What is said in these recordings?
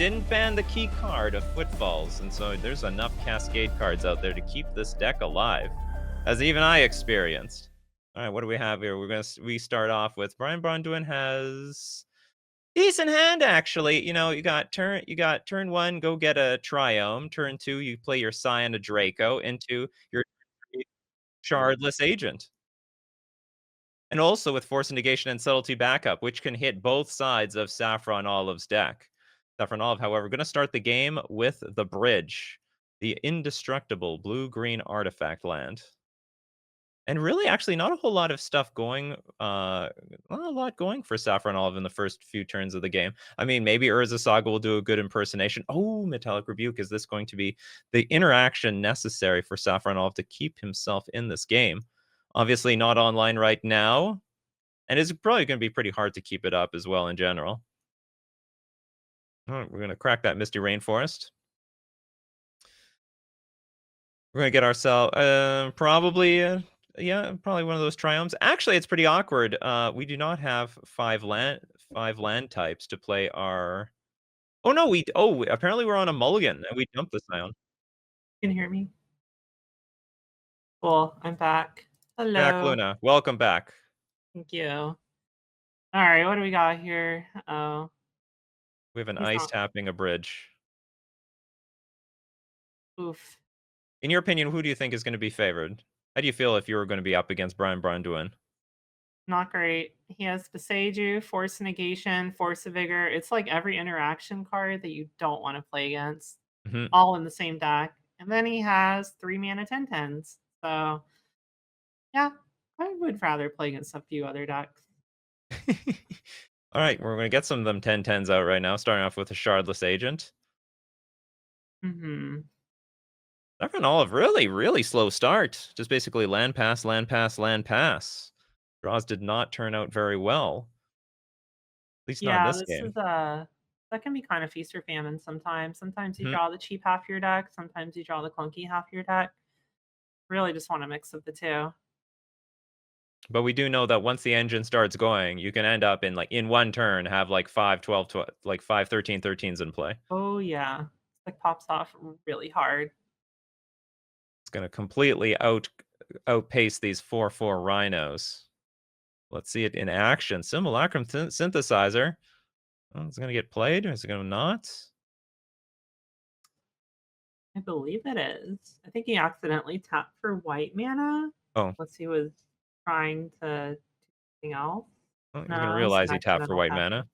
didn't ban the key card of Footfalls, and so there's enough Cascade cards out there to keep this deck alive, as even I experienced. All right, what do we have here? We start off with Brian Bronduin has decent hand actually. You got turn 1, go get a Triome. Turn 2, you play your Scion, a Draco into your Shardless Agent. And also with Force Negation and Subtlety backup, which can hit both sides of SaffronOlive's deck. SaffronOlive, however, going to start the game with the Bridge, the indestructible blue-green artifact land. And really, actually, not a whole lot of stuff going, not a lot going for SaffronOlive in the first few turns of the game. I mean, maybe Urza Saga will do a good impersonation. Oh, Metallic Rebuke, is this going to be the interaction necessary for SaffronOlive to keep himself in this game? Obviously not online right now, and it's probably going to be pretty hard to keep it up as well in general. All right, we're going to crack that Misty Rainforest. We're going to get ourselves probably one of those Triomes. Actually, it's pretty awkward. We do not have five land types to play our. Oh no, apparently we're on a mulligan and we dumped the Scion. You can hear me? Cool, I'm back. Back, Hello. Luna. Welcome back. Thank you. Alright, what do we got here? Oh, We have an he's ice not. tapping a bridge. Oof. In your opinion, who do you think is going to be favored? How do you feel if you were going to be up against Brian Braunduin? Not great. He has Beseiju, Force Negation, Force of Vigor. It's like every interaction card that you don't want to play against, Mhm. all in the same deck. And then he has 3 mana 10/10s. So, yeah, I would rather play against a few other decks. All right, we're going to get some of them 10/10s out right now, starting off with a Shardless Agent. Mhm. Saffron Olive, really, really slow start. Just basically land pass, land pass, land pass. Draws did not turn out very well. At least not in Yeah, this this game. is, that can be kind of feast or famine sometimes. Sometimes you Mhm. draw the cheap half of your deck, sometimes you draw the clunky half of your deck. Really just want a mix of the 2. But we do know that once the engine starts going, you can end up in one turn, have like 5, 12, 12 like 5, 13, 13s in play. Oh, yeah. Like, pops off really hard. It's going to completely outpace these 4/4 Rhinos. Let's see it in action. Simulacrum Synthesizer. Oh, is it going to get played or is it going to not? I believe it is. I think he accidentally tapped for white mana, Oh, unless he was trying to do something else. well, he's going to No, it's an realize he tapped for accidental white tapping. mana.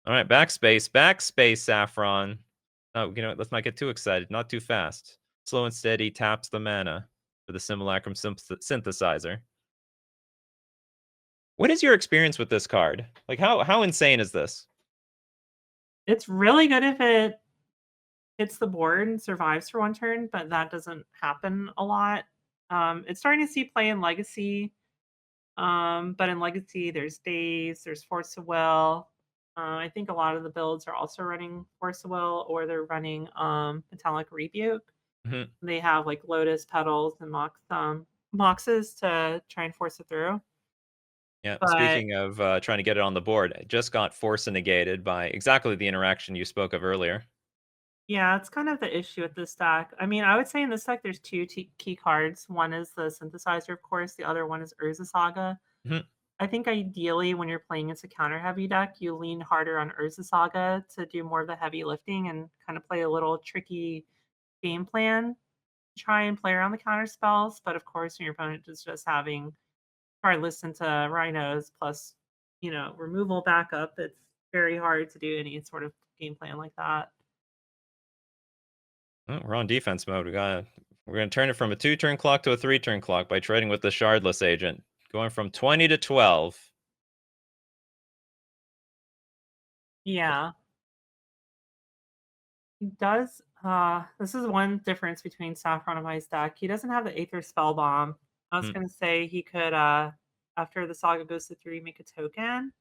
All right, backspace, Saffron. Oh, you know what? Let's not get too excited. Not too fast. Slow and steady taps the mana for the Simulacrum Synthesizer. What is your experience with this card? Like, how insane is this? It's really good if it hits the board and survives for 1 turn, but that doesn't happen a lot. It's starting to see play in Legacy. But in Legacy, there's Daze, there's Force of Will. I think a lot of the builds are also running Force of Will, or they're running Metallic Rebuke. Mhm. They have like Lotus Petals and Moxes to try and force it through. Yeah. But Speaking of trying to get it on the board, it just got force negated by exactly the interaction you spoke of earlier. yeah, it's kind of the issue with this deck. I mean, I would say in this deck, there's two key cards. One is the Synthesizer, of course. The other one is Urza Saga. Mhm. I think ideally, when you're playing against a counter heavy deck, you lean harder on Urza Saga to do more of the heavy lifting and kind of play a little tricky game plan. Try and play around the counter spells, but of course, when your opponent is just having hard listen to Rhinos plus, removal backup, it's very hard to do any sort of game plan like that. Oh, we're on defense mode. We're gonna turn it from a 2-turn clock to a 3-turn clock by trading with the Shardless Agent, going from 20 to 12. Yeah, he does. This is one difference between Saffron and my deck. He doesn't have the Aether Spell Bomb. I was Hmm. gonna say he could, after the saga goes to 3, make a token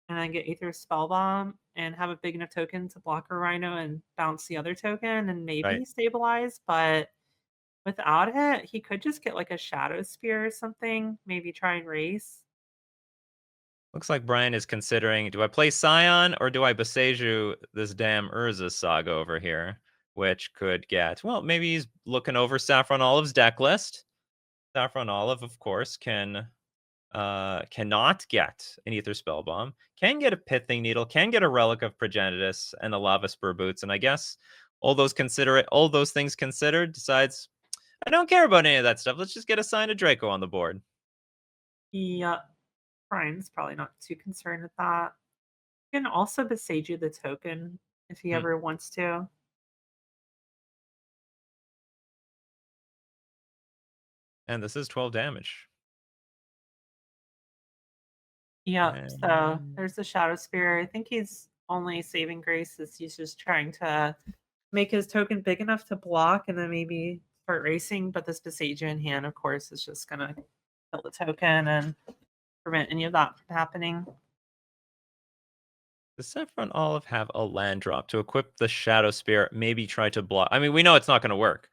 and then get Aether Spellbomb and have a big enough token to block a Rhino and bounce the other token and Right. maybe stabilize. But without it, he could just get like a Shadow Spear or something, maybe try and race. Looks like Brian is considering, do I play Scion or do I Boseiju this damn Urza Saga over here? Which could get, well, maybe he's looking over Saffron Olive's deck list. Saffron Olive, of course, cannot get an Ether Spellbomb, can get a Pithing Needle, can get a Relic of Progenitus and a Lava Spur Boots, and I guess all those things considered, decides I don't care about any of that stuff. Let's just get a Sign of Draco on the board. Yeah, Brian's probably not too concerned with that. You can also Beseiju the token if he Mhm. ever wants to. And this is 12 damage. Yep, so And there's the Shadow Spear. I think he's only saving grace is he's just trying to make his token big enough to block and then maybe start racing, but this Beseiju in hand, of course, is just gonna kill the token and prevent any of that from happening. does Saffron Olive have a land drop to equip the Shadow Spear? Maybe try to block. I mean, we know it's not going to work.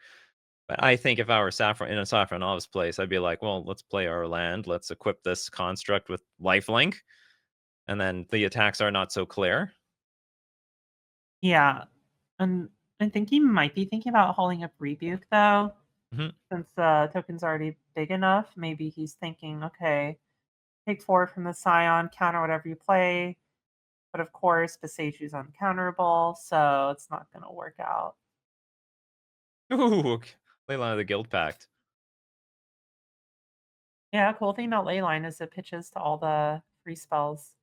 But I think if I were Saffron in a Saffron Olive's place, I'd be like, well, let's play our land. Let's equip this construct with lifelink. And then the attacks are not so clear. Yeah, and I think he might be thinking about holding up Rebuke, though, Mhm. since the token's already big enough. Maybe he's thinking, "Okay, take 4 from the Scion, counter whatever you play." But of course, Besaiju's uncounterable, so it's not gonna work out. Ooh, Leyline of the Guild Pact. Yeah, cool thing about Leyline is it pitches to all the free spells.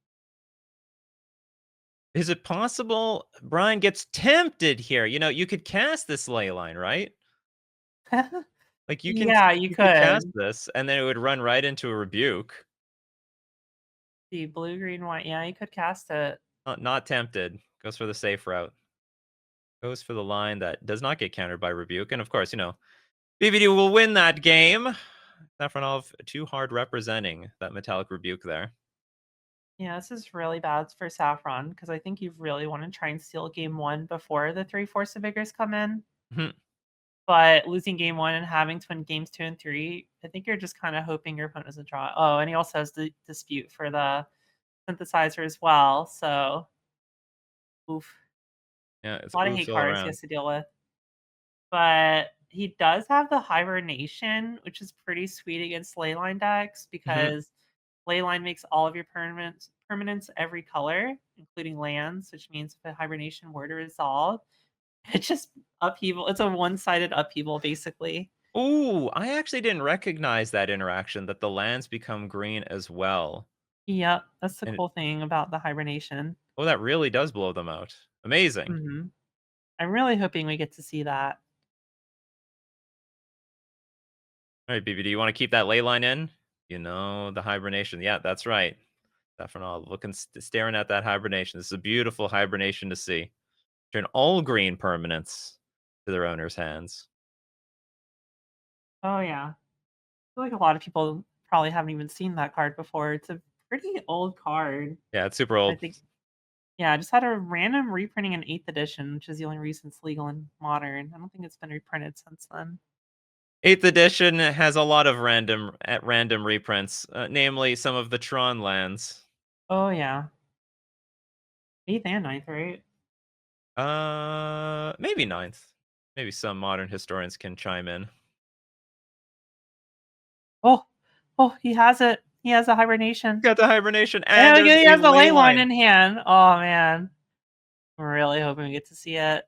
Is it possible Brian gets tempted here? You know, you could cast this Leyline, right? Like Yeah, you you could cast could. this, and then it would run right into a rebuke. The blue, green, white. Yeah, you could cast it. Not tempted. Goes for the safe route. Goes for the line that does not get countered by rebuke. And of course, you know, BBD will win that game. Saffronov too hard representing that metallic rebuke there. Yeah, this is really bad for Saffron because I think you really want to try and steal game one before the 3 Force of Vigors come in. Mhm. But losing game one and having to win games 2 and 3, I think you're just kind of hoping your opponent doesn't draw. Oh, and he also has the dispute for the synthesizer as well. So, oof, Yeah, it's a lot of oops hate all cards he around. has to deal with. But he does have the hibernation, which is pretty sweet against leyline decks Mhm. because leyline makes all of your permanents every color, including lands, which means if a hibernation were to resolve, it's just upheaval. It's a one-sided upheaval, basically. Ooh, I actually didn't recognize that interaction that the lands become green as well. Yep, that's the And cool thing about the hibernation. oh, that really does blow them out. Amazing. Mhm. I'm really hoping we get to see that. All right, BB, do you want to keep that ley line in? You know, the hibernation. Yeah, that's right. Saffronov looking, staring at that hibernation. This is a beautiful hibernation to see. Turn all green permanents to their owner's hands. Oh, yeah. I feel like a lot of people probably haven't even seen that card before. It's a pretty old card. Yeah, it's super I old. think yeah, I just had a random reprinting in 8th edition, which is the only reason it's legal in modern. I don't think it's been reprinted since then. 8th edition has a lot of random reprints, namely some of the Tron lands. Oh, yeah. 8th and ninth, right? Maybe ninth. Maybe some modern historians can chime in. Oh, oh, he has it. He has a hibernation. Got the hibernation, and And look there's he a has the ley ley line line. in hand. Oh, man. I'm really hoping we get to see it.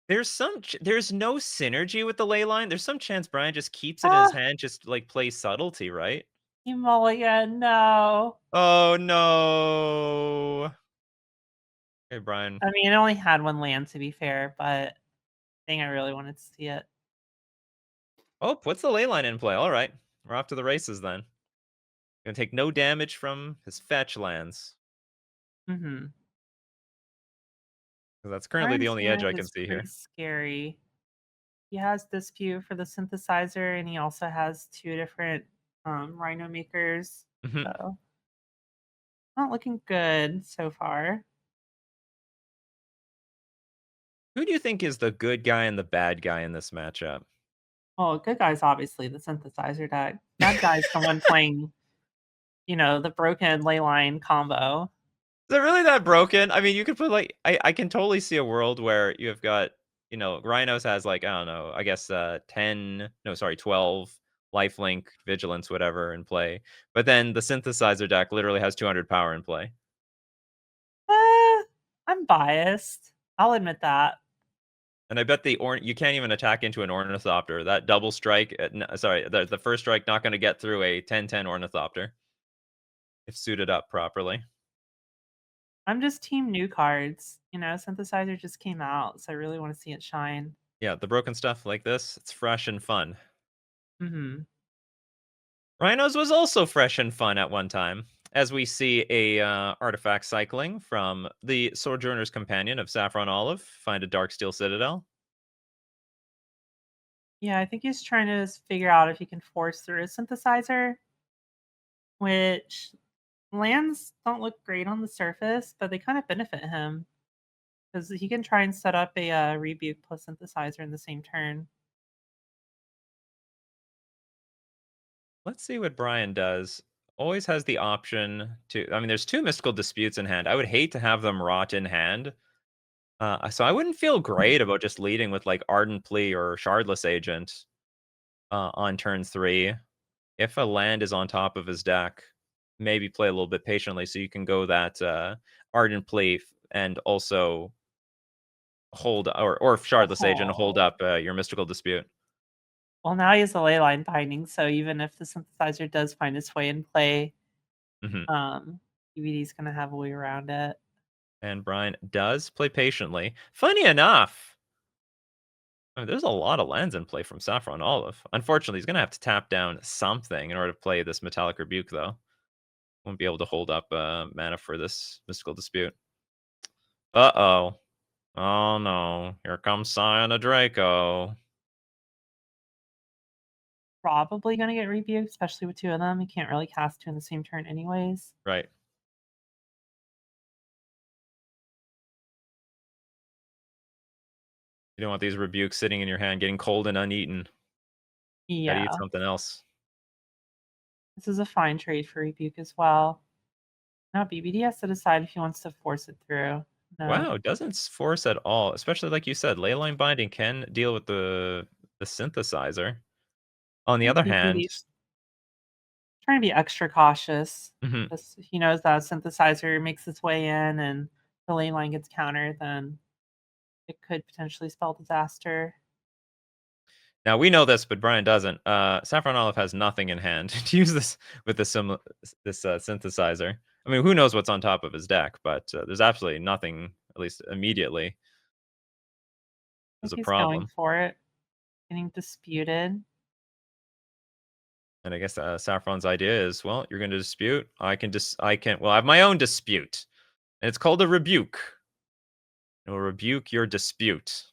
There's no synergy with the ley line. There's some chance Brian just keeps it in his Ah, hand, just like plays subtlety, right? he mulligan. No. Oh no. Hey Brian. I mean, it only had one land to be fair, but dang, I really wanted to see it. Oh, puts the ley line in play. All right. We're off to the races then. Gonna take no damage from his fetch lands. Mhm. 'Cause that's currently the Orange only edge hand I can is see pretty here. scary. He has Dispute for the synthesizer, and he also has 2 different, Rhino makers, Mhm. so not looking good so far. Who do you think is the good guy and the bad guy in this matchup? Well, good guy's obviously the synthesizer deck. Bad guy's the one playing the broken Leyline combo. Is it really that broken? I mean, you could put like I can totally see a world where you have got, Rhinos has like, I don't know, I guess 10, no, sorry, 12 lifelink, vigilance, whatever in play. But then the synthesizer deck literally has 200 power in play. I'm biased. I'll admit that. And I bet you can't even attack into an ornithopter. That double strike, sorry, the first strike not going to get through a 10-10 ornithopter if suited up properly. I'm just team new cards. Synthesizer just came out, so I really want to see it shine. Yeah, the broken stuff like this, it's fresh and fun. Mhm. Rhinos was also fresh and fun at one time, as we see a artifact cycling from the Sojourner's Companion of SaffronOlive, find a Darksteel Citadel. Yeah, I think he's trying to figure out if he can force through a synthesizer, which lands don't look great on the surface, but they kind of benefit him because he can try and set up a rebuke plus synthesizer in the same turn. Let's see what Brian does. Always has the option to. I mean, there's two Mystical Disputes in hand. I would hate to have them rot in hand. So I wouldn't feel great about just leading with like Ardent Plea or Shardless Agent on turn 3. If a land is on top of his deck, maybe play a little bit patiently so you can go that Ardent Plea and also hold, or Shardless Agent, hold Oh. up your Mystical Dispute. Well, now he has a ley line binding, so even if the synthesizer does find its way in play, Hmm. PVD's gonna have a way around it. And Brian does play patiently. Funny enough, I mean, there's a lot of lands in play from SaffronOlive. Unfortunately, he's going to have to tap down something in order to play this Metallic Rebuke, though. Won't be able to hold up mana for this Mystical Dispute. Uh-oh. Oh, no. Here comes Scion of Draco. Probably gonna get rebuked, especially with two of them. You can't really cast two in the same turn anyways. Right. You don't want these Rebukes sitting in your hand, getting cold and uneaten. Gotta eat Yeah. something else. This is a fine trade for rebuke as well. Now BBD has to decide if he wants to force it through. No. Wow, doesn't force at all. Especially like you said, Leyline Binding can deal with the synthesizer. On I the think other hand, BBD's trying to be extra cautious. mhm. Because he knows that synthesizer makes its way in and the lane line gets countered, then it could potentially spell disaster. Now we know this, but Brian doesn't. SaffronOlive has nothing in hand to use this with this synthesizer. I mean, who knows what's on top of his deck, but there's absolutely nothing, at least immediately, I is think a he's going problem. for it, getting disputed. And I guess Saffron's idea is, well, you're going to dispute. Well, I have my own dispute, and it's called a rebuke. It will rebuke your dispute.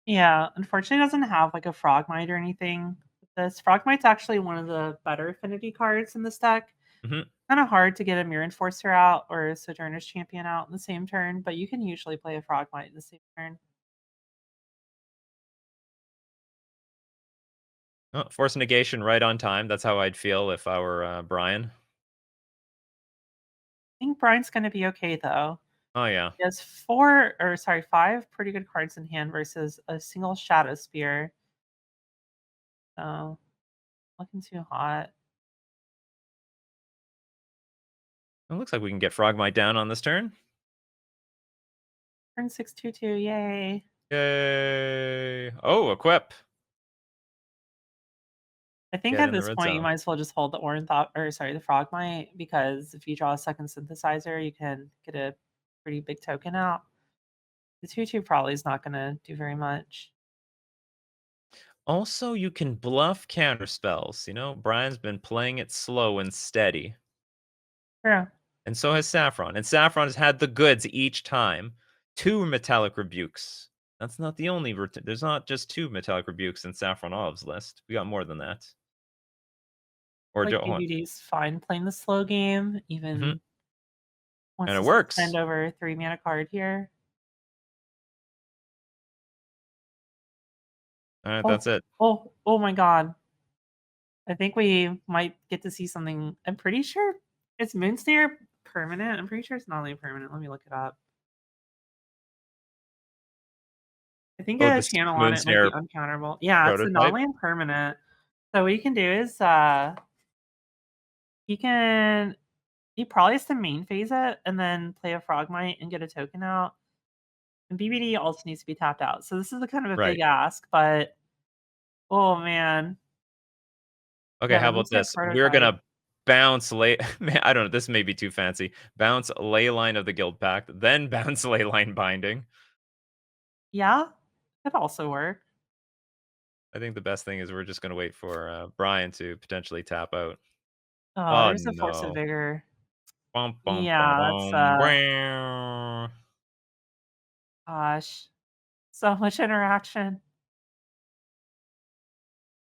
Yeah, unfortunately, it doesn't have like a Frogmite or anything with this. Frogmite's actually one of the better affinity cards in this deck. Hmm. Kind of hard to get a Mirror Enforcer out or a Sojourner's Champion out in the same turn, but you can usually play a Frogmite in the same turn. Oh, force negation right on time. That's how I'd feel if I were Brian. I think Brian's going to be okay though. Oh yeah. He has 5 pretty good cards in hand versus a single Shadow Spear. So, looking too hot. It looks like we can get Frogmite down on this turn. Turn 6/2/2, yay. Yay! Oh, equip. I think Get at in the this red point you zone. might as well just hold the the Frogmite because if you draw a second synthesizer, you can get a pretty big token out. The 2/2 probably is not gonna do very much. Also, you can bluff counter spells. Brian's been playing it slow and steady, True. and so has Saffron. And Saffron has had the goods each time. 2 metallic rebukes. That's not the only. There's not just 2 metallic rebukes in Saffron Olive's list. We got more than that. Or Like Joe. BBD's fine playing the slow game, Hmm. even wants And it us to spend works. over 3 mana card here. All right, Oh, that's it. oh my god. I think we might get to see something. I'm pretty sure it's Moonsnare permanent. I'm pretty sure it's not only permanent. Let me look it up. I think Oh, a the channel on it might be Moonsnare uncounterable. Yeah, it's a prototype? non-land permanent. So what you can do is he can he probably has to main phase it and then play a Frogmite and get a token out. And BBD also needs to be tapped out. So this is a kind of a big Right. ask, but oh man. Okay, Yeah, how the about Moonsnare this? We're prototype. gonna bounce man, I don't know, this may be too fancy. Bounce Leyline of the Guild Pact, then bounce Leyline Binding. Yeah, could also work. I think the best thing is we're just gonna wait for, Brian to potentially tap out. Oh, Oh, there's a Force of no. Vigor. Bum, bum, bum, Yeah, that's bum, bow. gosh, so much interaction.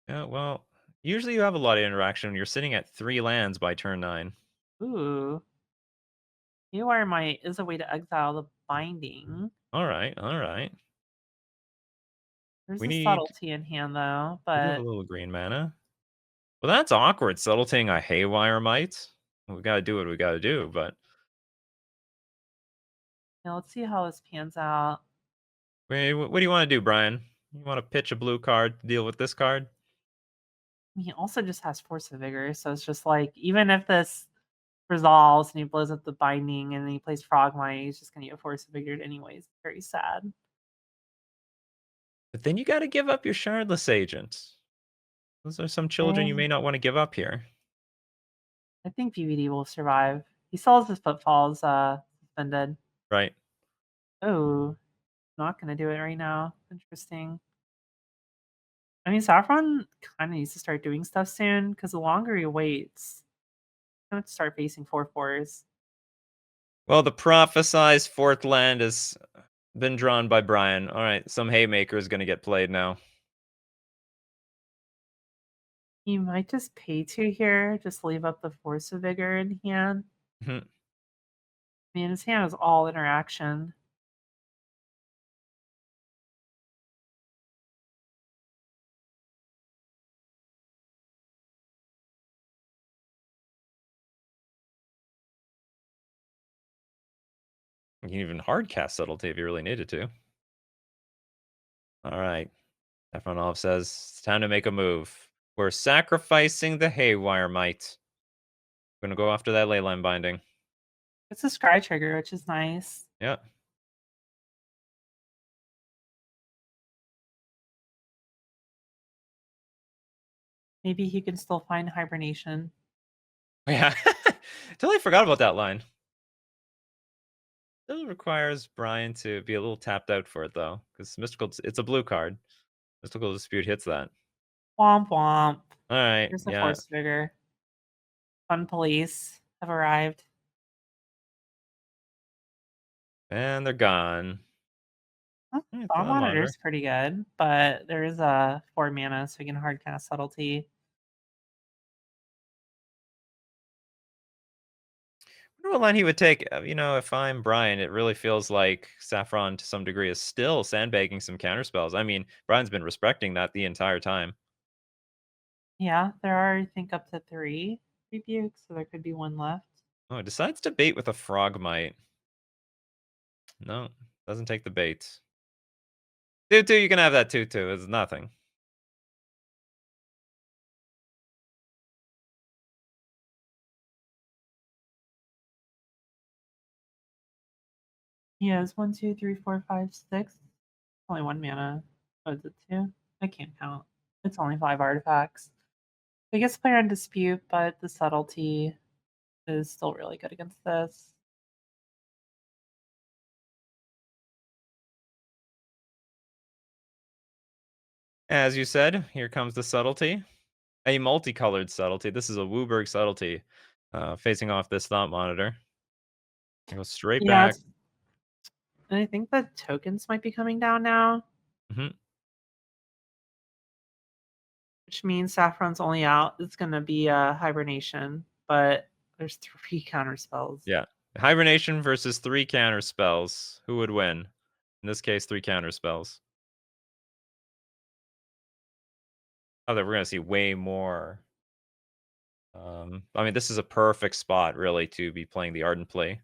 Yeah, well, usually you have a lot of interaction when you're sitting at 3 lands by turn 9. Ooh, Haywire Might is a way to exile the binding. Alright, alright. There's We a need subtlety in hand though, we do have a but little green mana. Well, that's awkward, subtleting a Haywire Might. We gotta do what we gotta do, but yeah, let's see how this pans out. wait, what do you wanna do, Brian? You wanna pitch a blue card to deal with this card? He also just has Force of Vigor, so it's just like even if this resolves and he blows up the binding and then he plays Frogmite, he's just gonna get Force of Vigor anyways. Very sad. But then you gotta give up your Shardless Agent. Those are some children you Eh, may not wanna give up here. I think PVD will survive. He still has his footfalls suspended. Right. Oh, not gonna do it right now. Interesting. I mean, Saffron kind of needs to start doing stuff soon because the longer he waits, he's gonna have to start facing 4/4s. Well, the prophesized 4th land has been drawn by Brian. Alright, some Haymaker is gonna get played now. He might just pay 2 here, just leave up the Force of Vigor in hand. Mhm. I mean, his hand is all interaction. You can even hard cast Subtlety if you really needed to. Alright. SaffronOlive says, "It's time to make a move. We're sacrificing the Haywire Might. We're gonna go after that Leyline Binding." It's a scry trigger, which is nice. Yeah. Maybe he can still find hibernation. Yeah. Totally forgot about that line. Still requires Brian to be a little tapped out for it, though, because Mystical it's a blue card. Mystical Dispute hits that. Womp womp. Alright, Here's the yeah. Force Vigor. Fun police have arrived. And they're gone. Huh, Alright, Thought Thought Monitor Monitor. is pretty good, but there is a 4 mana, so we can hard cast Subtlety. Wonder what line he would take. If I'm Brian, it really feels like Saffron to some degree is still sandbagging some counterspells. I mean, Brian's been respecting that the entire time. Yeah, there are, I think, up to 3 rebukes, so there could be 1 left. Oh, decides to bait with a Frogmite. No, doesn't take the bait. 2/2, you can have that 2/2. It's nothing. He has 1, 2, 3, 4, 5, 6. Only 1 mana. Oh, is it 2? I can't count. It's only 5 artifacts. I guess player on dispute, but the subtlety is still really good against this. As you said, here comes the subtlety. A multicolored subtlety. This is a Wooburg subtlety. Facing off this Thought Monitor. Go straight Yeah, back. it's and I think the tokens might be coming down now, Mhm. which means Saffron's only out. It's gonna be hibernation, but there's 3 counter spells. Yeah. Hibernation versus 3 counter spells. Who would win? In this case, 3 counter spells. Oh, that we're gonna see way more I mean, this is a perfect spot, really, to be playing the Ardent Plea.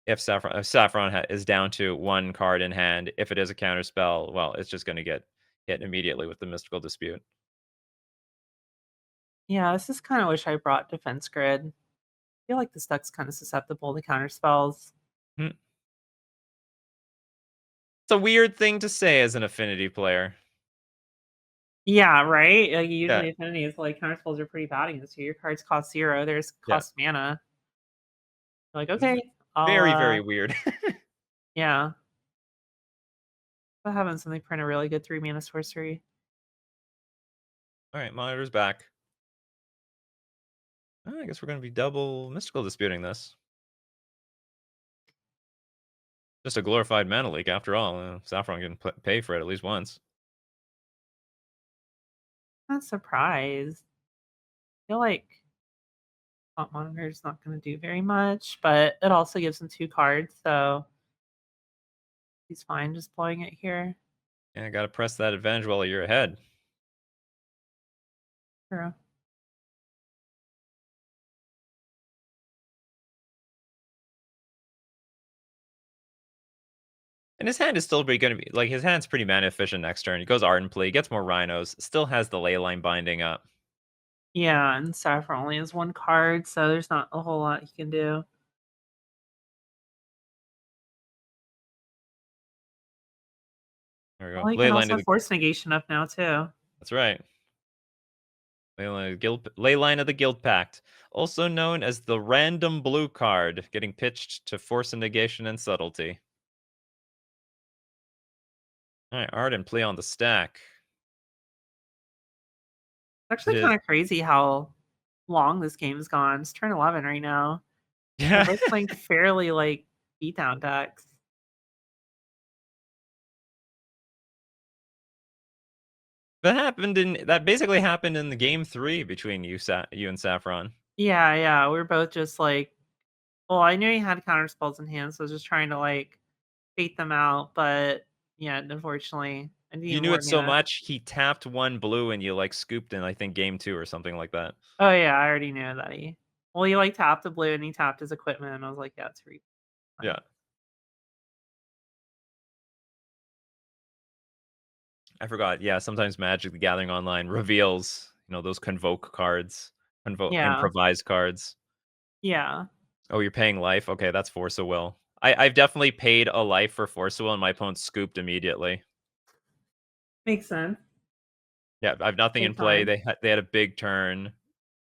If Saffron is down to 1 card in hand, if it is a counter spell, well, it's just gonna get hit immediately with the Mystical Dispute. Yeah, this is kind of wish I brought Defense Grid. I feel like this deck's kind of susceptible to counter spells. Hmm. It's a weird thing to say as an Affinity player. Yeah, right? Like, Yeah, usually Affinity is like counter spells are pretty bad against you. Your cards cost 0, there's yeah. cost mana. Like, It's okay, I'll, very, very weird. yeah. What happens when they print a really good 3 mana sorcery? Alright, Monitor's back. I guess we're gonna be double Mystical Disputing this. Just a glorified mana leak after all. Saffron can pay for it at least once. Not surprised. I feel like Hot Monitor is not going to do very much, but it also gives him 2 cards, so he's fine just blowing it here. Yeah, gotta press that advantage while you're ahead. True. And his hand is still pretty gonna be like, his hand's pretty mana efficient next turn. He goes Ardent Plea, gets more Rhinos, still has the Leyline Binding up. Yeah, and Saffron only has 1 card, so there's not a whole lot he can do. There we Well, go. he can Leyline also of the force negation up now too. That's right. Leyline of the Guild Pact, also known as the random blue card, getting pitched to force a negation and subtlety. Alright, Ardent Plea on the stack. It's It actually is. kinda crazy how long this game's gone. It's turn 11 right now. We're Yeah. both playing fairly, like, beatdown decks. That basically happened in the game 3 between you and Saffron. Yeah, yeah, we're both just, like well, I knew he had counter spells in hand, so I was just trying to, like, bait them out, but, yeah, unfortunately, I You need knew more it so mana. much, he tapped 1 blue and you, like, scooped in, I think, game 2 or something like that. Oh, yeah, I already knew that he, like, tapped the blue and he tapped his equipment, and I was like, "Yeah, it's free." Yeah. Fine. I forgot, yeah, sometimes Magic: The Gathering Online reveals, those Convoke cards, Yeah, Improvise cards. yeah, Oh, you're paying life? Okay, that's Force of Will. I've definitely paid a life for Force of Will, and my opponent scooped immediately. makes sense. Yeah, I've nothing Good in play, time. they had a big turn,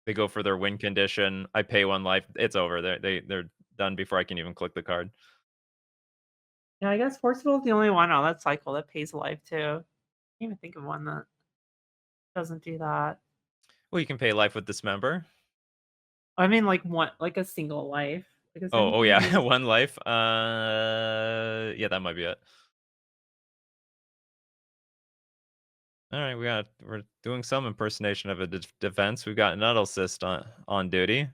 they go for their win condition, I pay 1 life, it's over, they're done before I can even click the card. Yeah, I guess Forcible is the only one on that cycle that pays life too. Can't even think of one that doesn't do that. Well, you can pay life with Dismember. I mean, like, one like, a single life. Because Oh, anything yeah, use 1 life, yeah, that might be it. Alright, we're doing some impersonation of a defense, we've got Nuddlesist on duty.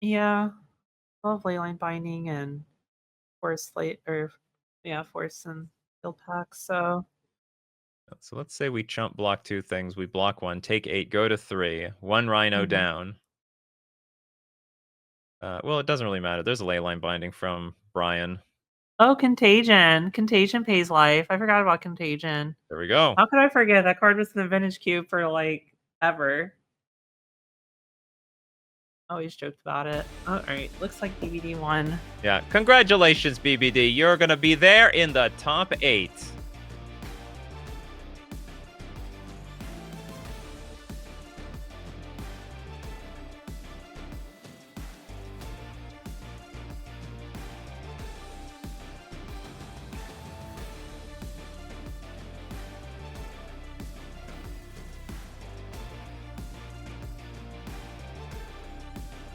yeah, love Leyline Binding and Force Light or yeah, Force and Guild Pack, so So let's say we chump block 2 things, we block 1, take 8, go to 3, 1 Rhino mhm. down. Well, it doesn't really matter, there's a Leyline Binding from Brian. Oh, Contagion. Contagion pays life. I forgot about Contagion. There we go. How could I forget? That card was in the Vintage Cube for, like, ever. Always joked about it. Alright, looks like DVD won. Yeah, congratulations, BBD, you're gonna be there in the top 8.